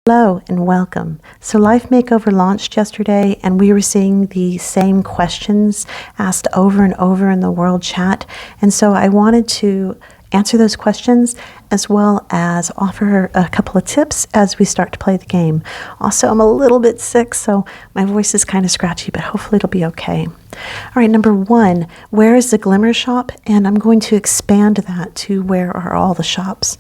Hello and welcome. So Life Makeover launched yesterday and we were seeing the same questions asked over and over in the world chat. And so I wanted to answer those questions as well as offer a couple of tips as we start to play the game. Also, I'm a little bit sick, so my voice is kind of scratchy, but hopefully it'll be okay. All right, number one, where is the Glimmer shop? And I'm going to expand that to where are all the shops.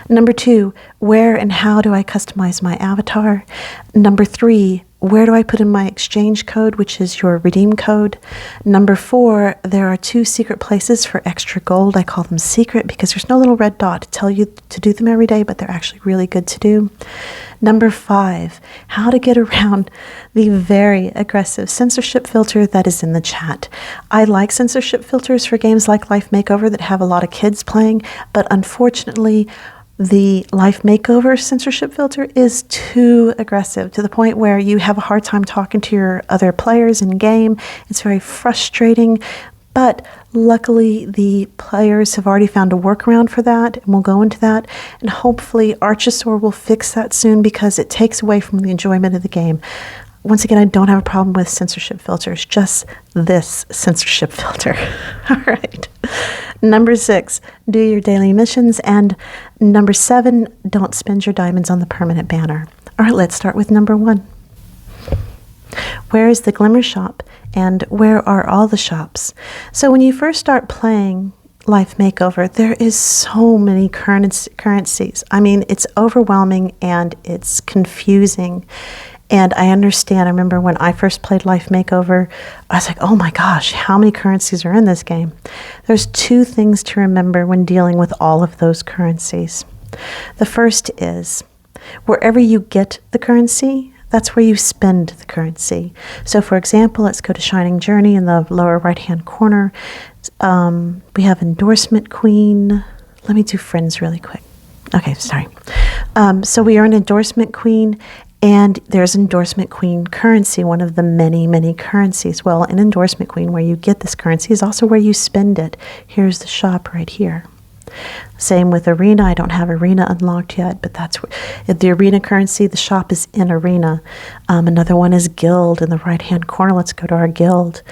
Number two, where and how do I customize my avatar? Number three, where do I put in my exchange code, which is your redeem code? Number four, there are 2 secret places for extra gold. I call them secret because there's no little red dot to tell you to do them every day, but they're actually really good to do. Number 5, how to get around the very aggressive censorship filter that is in the chat. I like censorship filters for games like Life Makeover that have a lot of kids playing, but unfortunately, the Life Makeover censorship filter is too aggressive to the point where you have a hard time talking to your other players in game. It's very frustrating, but luckily the players have already found a workaround for that, and we'll go into that. And hopefully Archosaur will fix that soon because it takes away from the enjoyment of the game. Once again, I don't have a problem with censorship filters, just this censorship filter. All right. Number 6, do your daily missions. And number 7, don't spend your diamonds on the permanent banner. All right, let's start with number 1. Where is the Glimmer shop? And where are all the shops? So when you first start playing Life Makeover, there is so many currencies. I mean, it's overwhelming and it's confusing. And I understand, I remember when I first played Life Makeover, I was like, oh my gosh, how many currencies are in this game? There's 2 things to remember when dealing with all of those currencies. The first is, wherever you get the currency, that's where you spend the currency. So for example, let's go to Shining Journey in the lower right-hand corner. We have Endorsement Queen. Let me do Friends really quick. Okay, sorry. So we are an Endorsement Queen, and there's Endorsement Queen currency, one of the many, many currencies. Well, an Endorsement Queen, where you get this currency, is also where you spend it. Here's the shop right here. Same with Arena. I don't have Arena unlocked yet, but that's where the Arena currency, the shop is in Arena. Another one is Guild in the right-hand corner. Let's go to our Guild.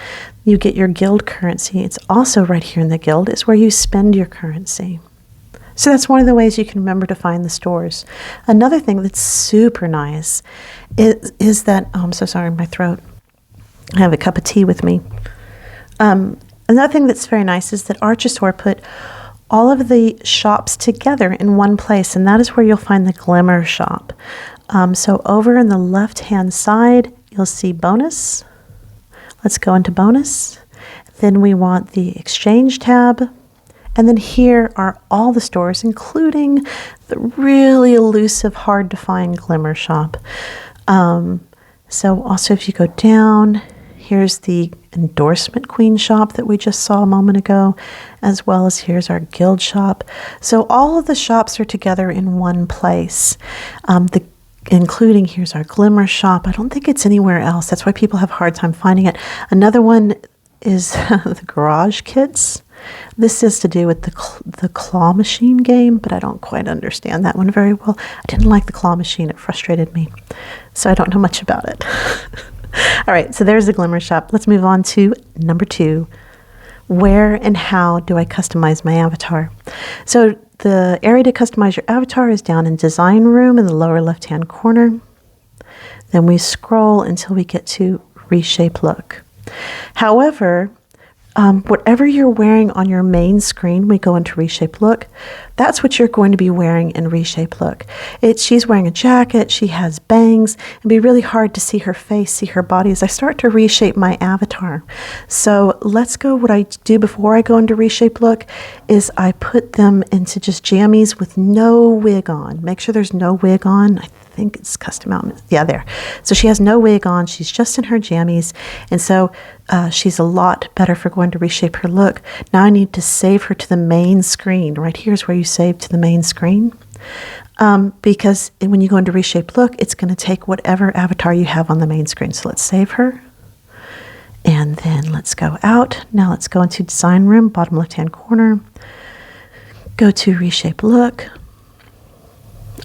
You get your Guild currency. It's also right here in the Guild. It's where you spend your currency. So that's one of the ways you can remember to find the stores. Another thing that's super nice is that, oh, I'm so sorry, my throat. I have a cup of tea with me. Another thing that's very nice is that Archosaur put all of the shops together in one place, and that is where you'll find the Glimmer shop. So over in the left-hand side, you'll see bonus. Let's go into bonus. Then we want the exchange tab. And then here are all the stores, including the really elusive, hard to find Glimmer shop. So also if you go down, here's the Endorsement Queen shop that we just saw a moment ago, as well as here's our Guild shop. So all of the shops are together in one place. Including here's our Glimmer shop. I don't think it's anywhere else. That's why people have a hard time finding it. Another one is the Garage Kits. This is to do with the claw machine game, but I don't quite understand that one very well. I didn't like the claw machine. It frustrated me. So I don't know much about it. All right, so there's the Glimmer shop. Let's move on to number 2. Where and how do I customize my avatar? So the area to customize your avatar is down in Design Room in the lower left-hand corner. Then we scroll until we get to Reshape Look. However, whatever you're wearing on your main screen, we go into Reshape Look. That's what you're going to be wearing in Reshape Look. She's wearing a jacket, she has bangs. It'd be really hard to see her face, see her body as I start to reshape my avatar. So let's go, what I do before I go into Reshape Look is I put them into just jammies with no wig on. Make sure there's no wig on. I think it's custom out. Yeah, there. So she has no wig on. She's just in her jammies. And so she's a lot better for going to reshape her look. Now I need to save her to the main screen. Right here's where you save to the main screen. Because when you go into reshape look, it's going to take whatever avatar you have on the main screen. So let's save her. And then let's go out. Now let's go into Design Room, bottom left-hand corner. Go to Reshape Look.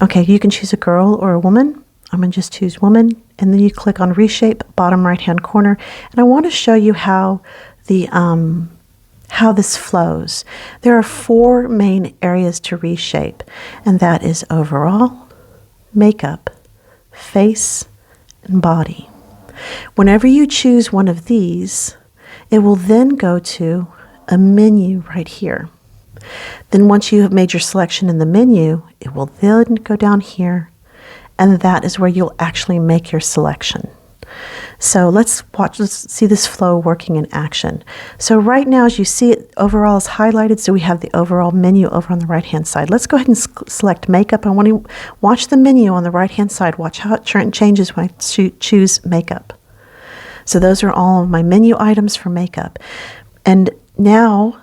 Okay, you can choose a girl or a woman. I'm going to just choose woman, and then you click on reshape, bottom right-hand corner. And I want to show you how this flows. There are 4 main areas to reshape, and that is overall, makeup, face, and body. Whenever you choose one of these, it will then go to a menu right here. Then once you have made your selection in the menu, it will then go down here, and that is where you'll actually make your selection. So let's see this flow working in action. So right now, as you see it, overall is highlighted, so we have the overall menu over on the right-hand side. Let's go ahead and select makeup. I want to watch the menu on the right-hand side. Watch how it changes when I choose makeup. So those are all of my menu items for makeup. And now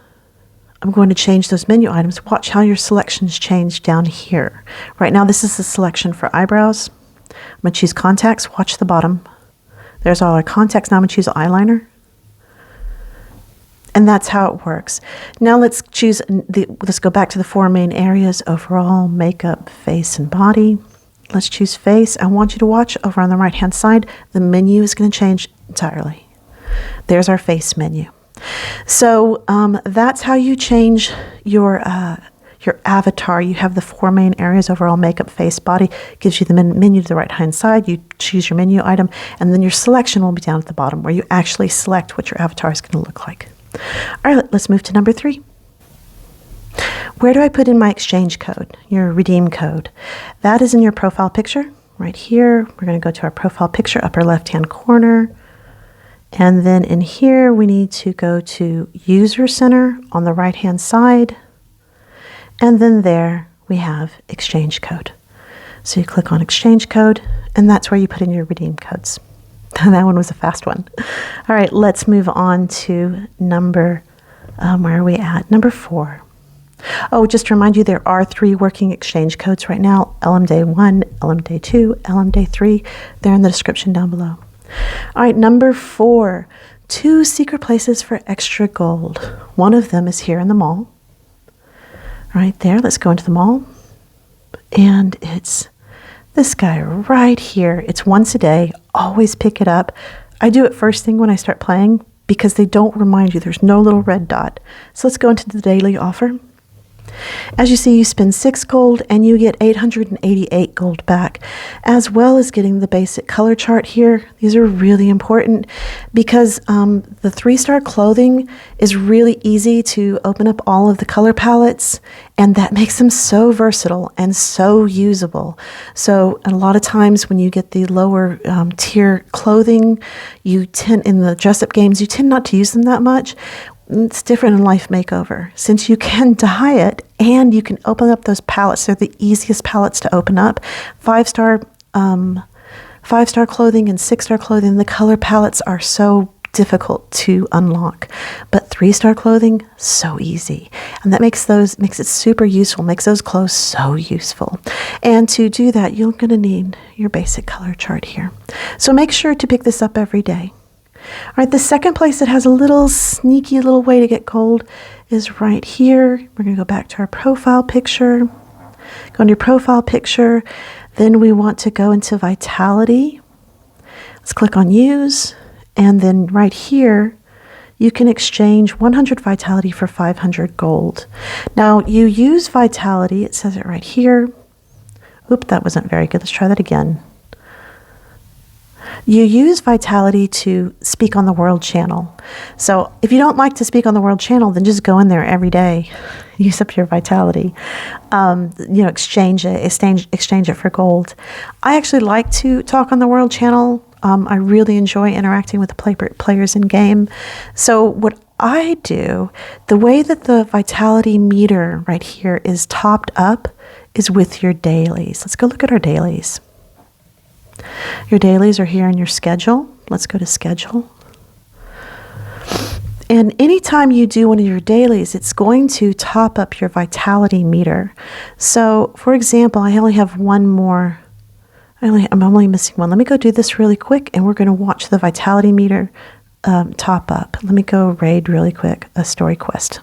I'm going to change those menu items. Watch how your selections change down here. Right now, this is the selection for eyebrows. I'm going to choose contacts. Watch the bottom. There's all our contacts. Now I'm going to choose eyeliner. And that's how it works. Now let's go back to the 4 main areas: overall, makeup, face, and body. Let's choose face. I want you to watch over on the right-hand side. The menu is going to change entirely. There's our face menu. So that's how you change your avatar. You have the 4 main areas: overall, makeup, face, body. Gives you the menu to the right-hand side. You choose your menu item, and then your selection will be down at the bottom, where you actually select what your avatar is going to look like. All right, let's move to number 3. Where do I put in my exchange code, your redeem code? That is in your profile picture right here. We're going to go to our profile picture, upper left-hand corner. And then in here, we need to go to User Center on the right-hand side. And then there we have exchange code. So you click on exchange code, and that's where you put in your redeem codes. That one was a fast one. All right, let's move on to number, where are we at? Number 4. Oh, just to remind you, there are 3 working exchange codes right now: LMDay 1, LMDay 2, LMDay 3. They're in the description down below. All right, number 4, 2 secret places for extra gold. One of them is here in the mall. Right there, let's go into the mall. And it's this guy right here. It's once a day. Always pick it up. I do it first thing when I start playing because they don't remind you. There's no little red dot. So let's go into the daily offer. As you see, you spend 6 gold and you get 888 gold back, as well as getting the basic color chart here. These are really important because the 3-star clothing is really easy to open up all of the color palettes, and that makes them so versatile and so usable. So a lot of times when you get the lower tier clothing, in the dress-up games, you tend not to use them that much. It's different in Life Makeover. Since you can dye it and you can open up those palettes, they're the easiest palettes to open up. 5-star clothing and 6-star clothing, the color palettes are so difficult to unlock. But 3-star clothing, so easy. And that makes it super useful, makes those clothes so useful. And to do that, you're going to need your basic color chart here. So make sure to pick this up every day. All right, the second place that has a little sneaky little way to get gold is right here. We're going to go back to our profile picture. Go into your profile picture. Then we want to go into Vitality. Let's click on Use. And then right here, you can exchange 100 Vitality for 500 gold. Now, you use Vitality. It says it right here. Oop, that wasn't very good. Let's try that again. You use Vitality to speak on the World channel. So if you don't like to speak on the World channel, then just go in there every day, use up your Vitality. Exchange it for gold. I actually like to talk on the World channel. I really enjoy interacting with the players in game. So what I do, the way that the Vitality meter right here is topped up is with your dailies. Let's go look at our dailies. Your dailies are here in your schedule. Let's go to schedule. And anytime you do one of your dailies, it's going to top up your Vitality meter. So, for example, I only have one more. I'm only missing one. Let me go do this really quick, and we're going to watch the Vitality meter top up. Let me go raid really quick, a story quest.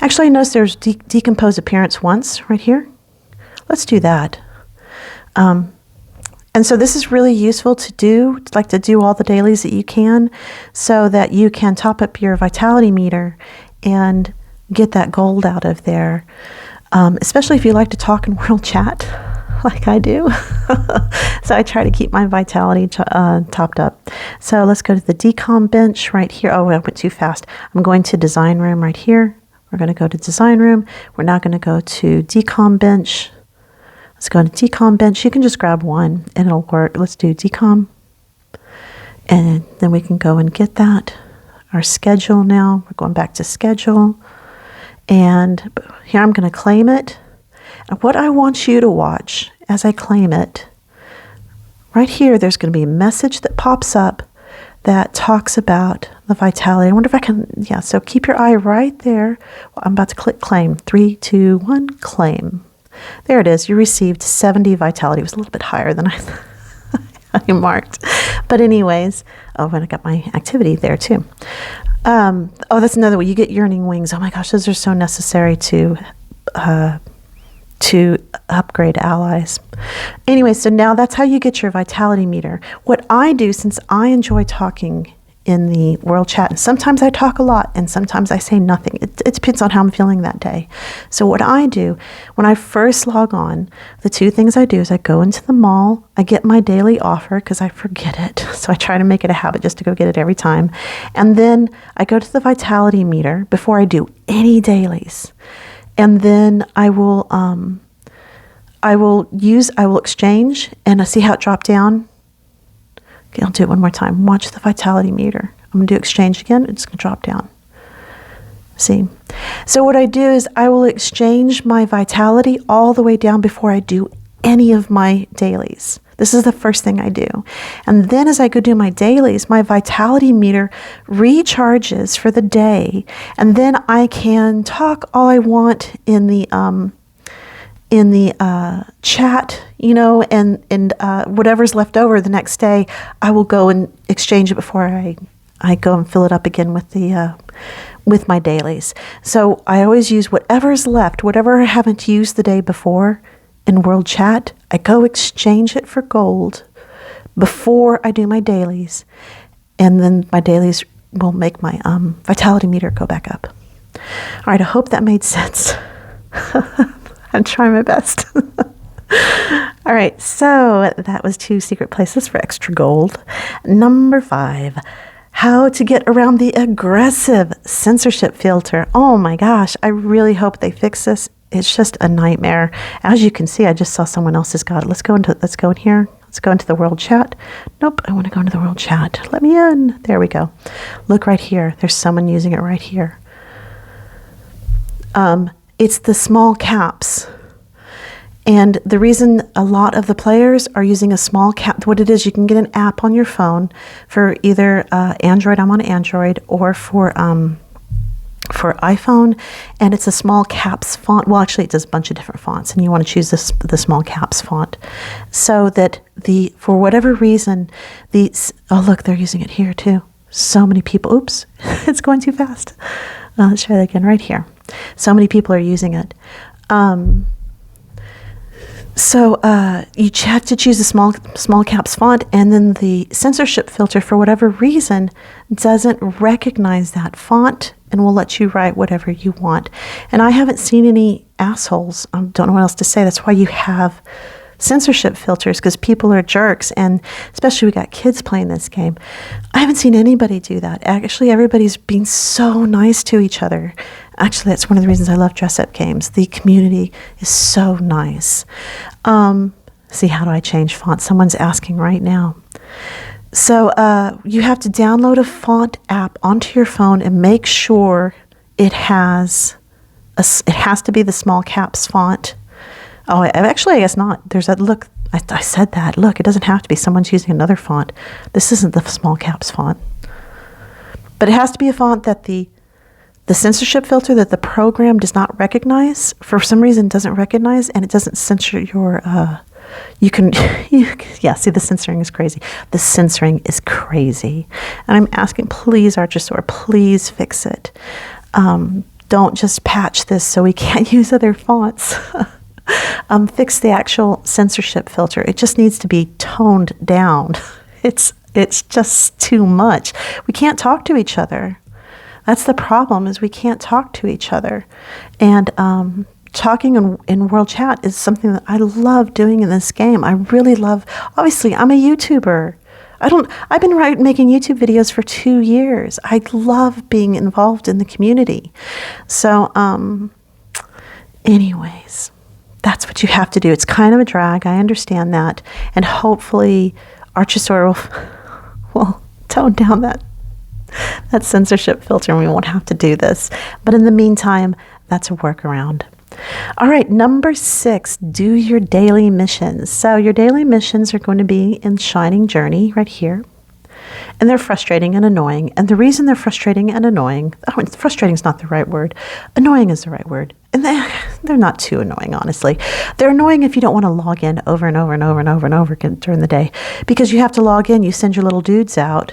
Actually, I noticed there's decompose appearance once right here. Let's do that. And so this is really useful to do, to do all the dailies that you can so that you can top up your vitality meter and get that gold out of there. Especially if you like to talk in world chat like I do. So I try to keep my vitality topped up. So let's go to the decom bench right here. Oh, I went too fast. I'm going to design room right here. We're going to go to design room. We're now going to go to decom bench. Let's go to decom bench. You can just grab one and it'll work. Let's do decom. And then we can go and get that. Our schedule now. We're going back to schedule. And here I'm going to claim it. And what I want you to watch as I claim it, right here, there's going to be a message that pops up that talks about the vitality. I wonder if I can, yeah, so keep your eye right there. I'm about to click claim. 3, 2, 1, claim. There it is. You received 70 vitality. It was a little bit higher than I marked. But anyways, oh, and I got my activity there too. Oh, that's another way. You get yearning wings. Oh my gosh, those are so necessary to upgrade allies. Anyway, so now that's how you get your vitality meter. What I do, since I enjoy talking in the world chat, and sometimes I talk a lot and sometimes I say nothing. It depends on how I'm feeling that day. So what I do, when I first log on, the two things I do is I go into the mall, I get my daily offer because I forget it. So I try to make it a habit just to go get it every time. And then I go to the vitality meter before I do any dailies. And then I will exchange and I see how it dropped down. Okay, I'll do it one more time. Watch the vitality meter. I'm going to do exchange again. It's going to drop down. See? So what I do is I will exchange my vitality all the way down before I do any of my dailies. This is the first thing I do. And then as I go do my dailies, my vitality meter recharges for the day. And then I can talk all I want in the chat, you know, and whatever's left over the next day, I will go and exchange it before I go and fill it up again with my dailies. So I always use whatever's left, whatever I haven't used the day before in world chat, I go exchange it for gold before I do my dailies. And then my dailies will make my vitality meter go back up. All right, I hope that made sense. I'm trying my best. All right, so that was 2 secret places for extra gold. Number 5, how to get around the aggressive censorship filter. Oh my gosh, I really hope they fix this. It's just a nightmare. As you can see, I just saw someone else's got it. Let's go in here. Let's go into the world chat. Nope, I want to go into the world chat. Let me in. There we go. Look right here. There's someone using it right here. It's the small caps. And the reason a lot of the players are using a small cap, what it is, you can get an app on your phone for either Android, I'm on Android, or for iPhone, and it's a small caps font. Well, actually, it does a bunch of different fonts, and you want to choose the small caps font, so that for whatever reason, oh look, they're using it here too. So many people. Oops, it's going too fast. Let's try that again right here. So many people are using it. So you have to choose a small caps font, and then the censorship filter, for whatever reason, doesn't recognize that font and will let you write whatever you want. And I haven't seen any assholes. I don't know what else to say. That's why you have censorship filters, because people are jerks, and especially we got kids playing this game. I haven't seen anybody do that. Actually, everybody's being so nice to each other. Actually, that's one of the reasons I love dress-up games. The community is so nice. See, how do I change font? Someone's asking right now. So you have to download a font app onto your phone and make sure it has to be the small caps font. Oh, actually, I guess not. There's that. Look, I said that. Look, it doesn't have to be. Someone's using another font. This isn't the small caps font. But it has to be a font that the censorship filter that the program does not recognize, for some reason doesn't recognize, and it doesn't censor your, yeah, see, the censoring is crazy. The censoring is crazy. And I'm asking, please, Archosaur, please fix it. Don't just patch this so we can't use other fonts. Fix the actual censorship filter. It just needs to be toned down. It's just too much. We can't talk to each other. That's the problem, is we can't talk to each other. And talking in world chat is something that I love doing in this game. I really love, obviously, I'm a YouTuber. I've been making YouTube videos for 2 years. I love being involved in the community. So, anyways, that's what you have to do. It's kind of a drag. I understand that. And hopefully Archosaur will tone down that censorship filter and we won't have to do this. But in the meantime, that's a workaround. All right, number 6, do your daily missions. So your daily missions are going to be in Shining Journey right here. And they're frustrating and annoying. And the reason they're frustrating and annoying, frustrating is not the right word. Annoying is the right word. And they're not too annoying, honestly. They're annoying if you don't want to log in over and over and over and over and over again during the day. Because you have to log in, you send your little dudes out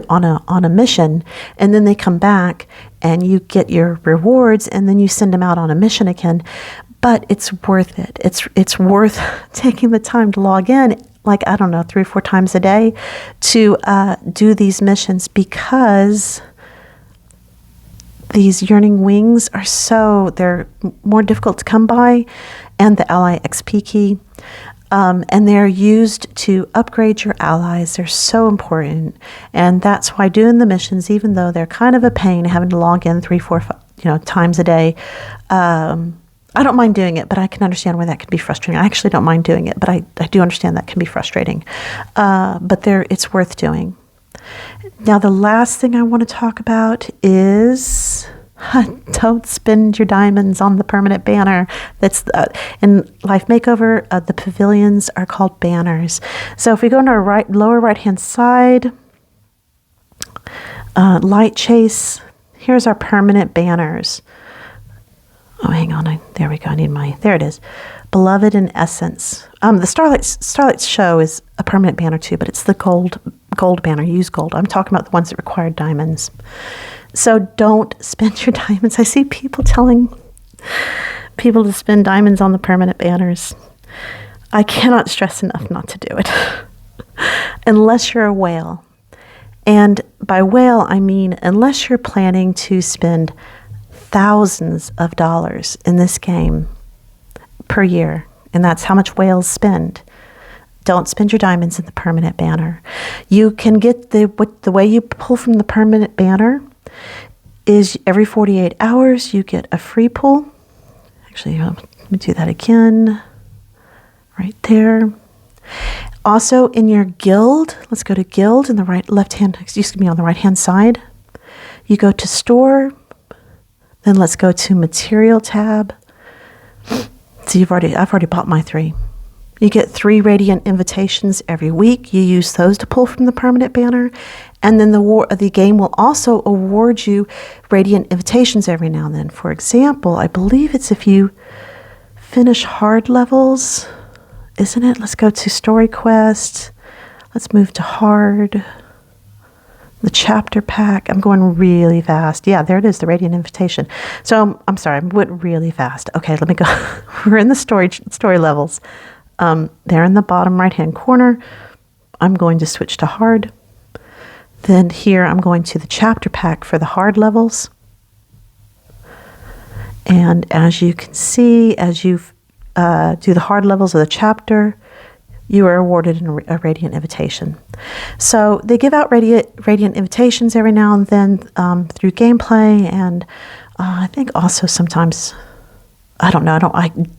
on a mission, and then they come back and you get your rewards, and then you send them out on a mission again. But it's worth it. It's worth taking the time to log in, like, I don't know, 3 or 4 times a day to do these missions, because these yearning wings they're more difficult to come by, and the ally XP key. And they're used to upgrade your allies. They're so important. And that's why doing the missions, even though they're kind of a pain, having to log in 3, 4, 5, times a day, I don't mind doing it, but I can understand why that can be frustrating. I actually don't mind doing it, but I do understand that can be frustrating. But it's worth doing. Now, the last thing I want to talk about is don't spend your diamonds on the permanent banner. That's in Life Makeover, the pavilions are called banners. So if we go into our lower right-hand side, Light Chase, here's our permanent banners. Oh, hang on. There we go. There it is. Beloved in Essence. The Starlight's Show is a permanent banner too, but it's the gold banner. Use gold. I'm talking about the ones that require diamonds. So don't spend your diamonds. I see people telling people to spend diamonds on the permanent banners. I cannot stress enough not to do it. Unless you're a whale. And by whale, I mean unless you're planning to spend thousands of dollars in this game per year. And that's how much whales spend. Don't spend your diamonds in the permanent banner. You can get the way you pull from the permanent banner is every 48 hours you get a free pull. Actually, let me do that again. Right there. Also in your guild, let's go to guild in the on the right hand side. You go to store, then let's go to material tab. So I've already bought my 3. You get 3 radiant invitations every week. You use those to pull from the permanent banner. And then the game will also award you radiant invitations every now and then. For example, I believe it's if you finish hard levels, isn't it? Let's go to story quest. Let's move to hard. The chapter pack. I'm going really fast. Yeah, there it is, the radiant invitation. So I'm sorry, I went really fast. Okay, let me go. We're in the story levels. There in the bottom right-hand corner, I'm going to switch to hard. Then here, I'm going to the chapter pack for the hard levels. And as you can see, as you do the hard levels of the chapter, you are awarded a radiant invitation. So they give out radiant invitations every now and then through gameplay, and I think also sometimes, I don't know,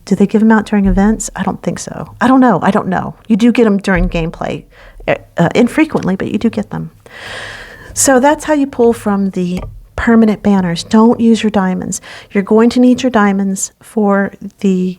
do they give them out during events? I don't think so. I don't know. You do get them during gameplay, infrequently, but you do get them. So that's how you pull from the permanent banners. Don't use your diamonds. You're going to need your diamonds for the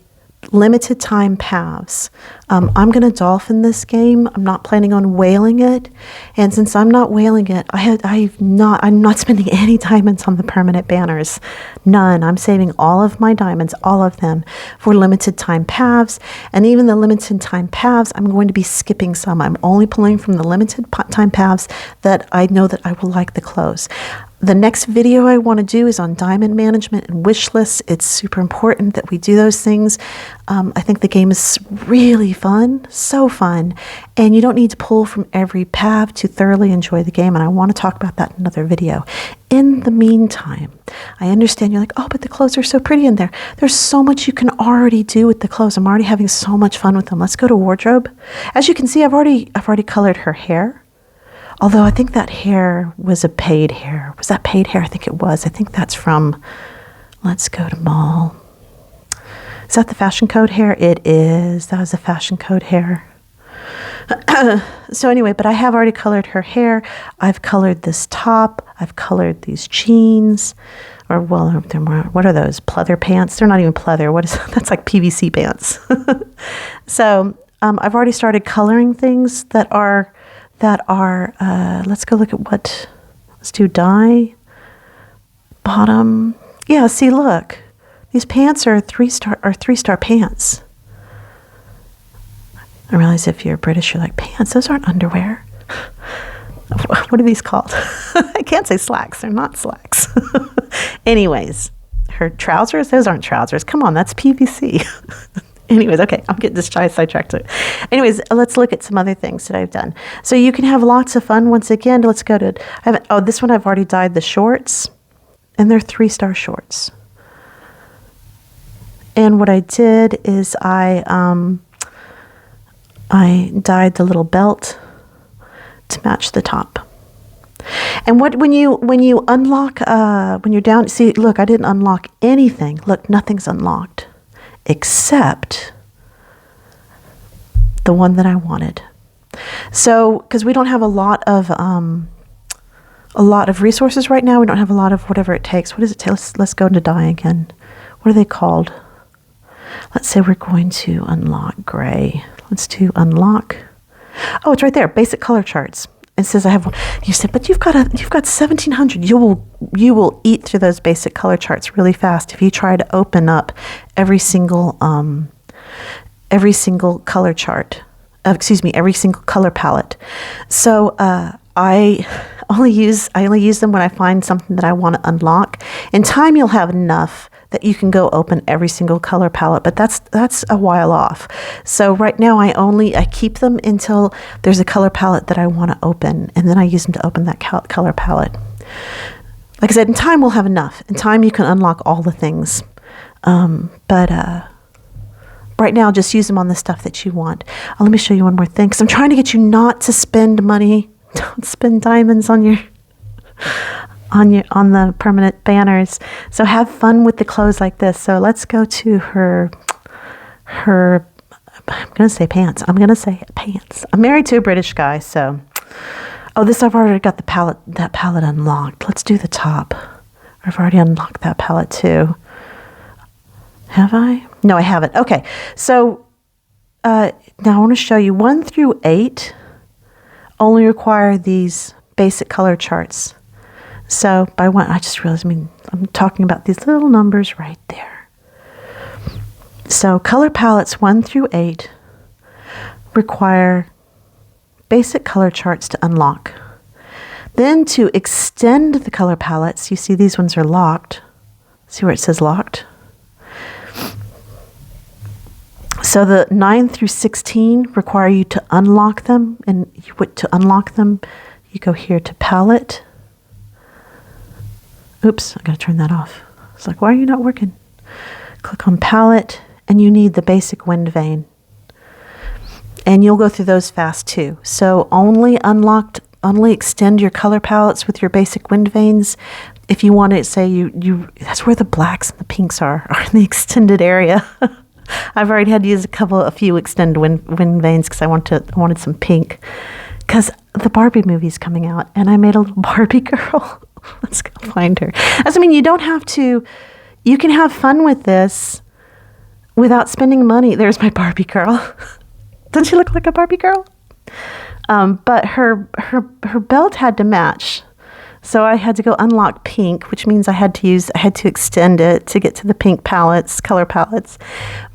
limited time paths. I'm going to dolphin this game. I'm not planning on whaling it, and since I'm not whaling it, I'm not spending any diamonds on the permanent banners. None. I'm saving all of my diamonds, all of them, for limited time paths. And even the limited time paths, I'm going to be skipping some. I'm only pulling from the limited time paths that I know that I will like the clothes. The next video I want to do is on diamond management and wish lists. It's super important that we do those things. I think the game is really fun, so fun, and you don't need to pull from every path to thoroughly enjoy the game, and I want to talk about that in another video. In the meantime, I understand you're like, oh, but the clothes are so pretty in there. There's so much you can already do with the clothes. I'm already having so much fun with them. Let's go to wardrobe. As you can see, I've already colored her hair. Although I think that hair was a paid hair. Was that paid hair? I think it was. I think that's from, let's go to mall. Is that the fashion code hair? It is. That was the fashion code hair. So anyway, but I have already colored her hair. I've colored this top. I've colored these jeans. Or, well, they're more, what are those? Pleather pants? They're not even pleather. What is that's like PVC pants. So I've already started coloring things that are, let's go look at what, let's do dye, bottom. Yeah, see, look, these pants are three-star pants. I realize if you're British, you're like, pants, those aren't underwear. What are these called? I can't say slacks, they're not slacks. Anyways, her trousers, those aren't trousers. Come on, that's PVC. Anyways, okay, I'm getting this sidetracked. Anyways, let's look at some other things that I've done. So you can have lots of fun. Once again, let's go to, this one I've already dyed the shorts, and they're 3-star shorts. And what I did is I dyed the little belt to match the top. And when you unlock, when you're down, see, look, I didn't unlock anything. Look, nothing's unlocked. Except the one that I wanted. So, because we don't have a lot of resources right now, we don't have a lot of whatever it takes. What does it take? Let's go into dye again. What are they called? Let's say we're going to unlock gray. Let's do unlock. Oh, it's right there. Basic color charts. It says I have one. You said, but you've got 1,700. You will eat through those basic color charts really fast if you try to open up every single color chart. Every single color palette. So I only use them when I find something that I want to unlock. In time, you'll have enough that you can go open every single color palette, but that's a while off. So right now I keep them until there's a color palette that I want to open, and then I use them to open that color palette. Like I said, in time we'll have enough. In time you can unlock all the things. But right now just use them on the stuff that you want. Let me show you one more thing, because I'm trying to get you not to spend money. Don't spend diamonds on the permanent banners. So have fun with the clothes like this. So let's go to her I'm gonna say pants. I'm married to a British guy, so I've already got that palette unlocked. Let's do the top. I've already unlocked that palette too. Have I? No, I haven't. Okay, so now I want to show you 1 through 8 only require these basic color charts. So by 1, I just realized, I'm talking about these little numbers right there. So color palettes 1 through 8 require basic color charts to unlock. Then to extend the color palettes, you see these ones are locked. See where it says locked? So the 9 through 16 require you to unlock them, and to unlock them, you go here to palette. Oops, I gotta turn that off. It's like, why are you not working? Click on palette, and you need the basic wind vane. And you'll go through those fast too. So only extend your color palettes with your basic wind vanes. If you want to say that's where the blacks and the pinks are in the extended area. I've already had to use a few extended wind vanes because I wanted some pink. Because the Barbie movie's coming out, and I made a little Barbie girl. Let's go find her. You don't have to. You can have fun with this without spending money. There's my Barbie girl. Doesn't she look like a Barbie girl? But her belt had to match. So I had to go unlock pink, which means I had to extend it to get to the pink color palettes.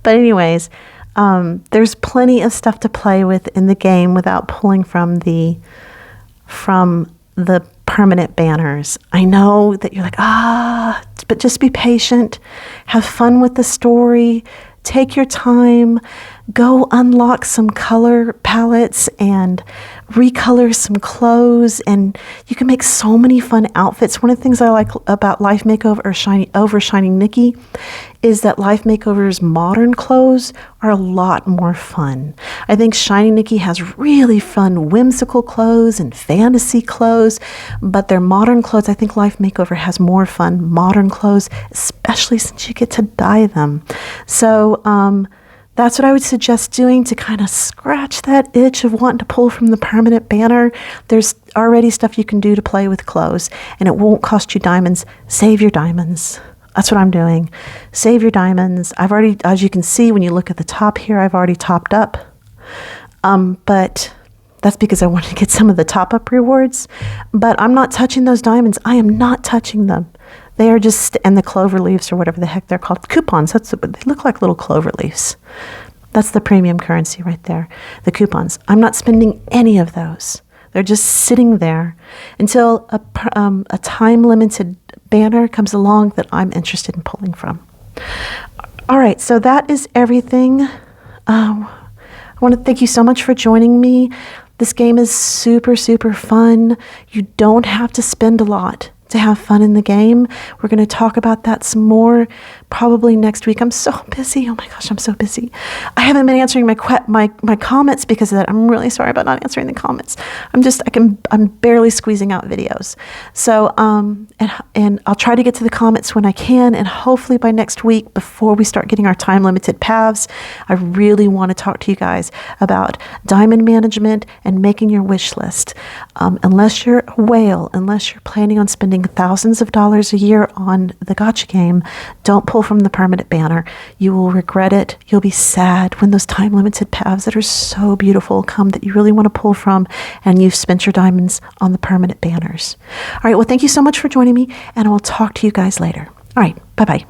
But anyways, there's plenty of stuff to play with in the game without pulling from the permanent banners. I know that you're like, but just be patient. Have fun with the story. Take your time. Go unlock some color palettes and recolor some clothes, and you can make so many fun outfits. One of the things I like about Life Makeover or Shining Nikki is that Life Makeover's modern clothes are a lot more fun. I think Shining Nikki has really fun, whimsical clothes and fantasy clothes, but their modern clothes, I think Life Makeover has more fun modern clothes, especially since you get to dye them. So, that's what I would suggest doing to kind of scratch that itch of wanting to pull from the permanent banner. There's already stuff you can do to play with clothes, and it won't cost you diamonds. Save your diamonds. That's what I'm doing. Save your diamonds. I've already, as you can see, when you look at the top here, I've already topped up. But that's because I wanted to get some of the top-up rewards. But I'm not touching those diamonds. I am not touching them. They are just, and the clover leaves or whatever the heck they're called, coupons. They look like little clover leaves. That's the premium currency right there, the coupons. I'm not spending any of those. They're just sitting there until a time-limited banner comes along that I'm interested in pulling from. All right, so that is everything. I want to thank you so much for joining me. This game is super, super fun. You don't have to spend a lot to have fun in the game. We're going to talk about that some more probably next week. I'm so busy. Oh my gosh, I'm so busy. I haven't been answering my comments because of that. I'm really sorry about not answering the comments. I'm barely squeezing out videos. So, and I'll try to get to the comments when I can, and hopefully by next week, before we start getting our time limited paths, I really want to talk to you guys about diamond management and making your wish list. Unless you're a whale, unless you're planning on spending thousands of dollars a year on the gacha game, don't pull from the permanent banner. You will regret it. You'll be sad when those time limited paths that are so beautiful come that you really want to pull from, and you've spent your diamonds on the permanent banners. All right, well, thank you so much for joining me, and I will talk to you guys later. All right, bye-bye.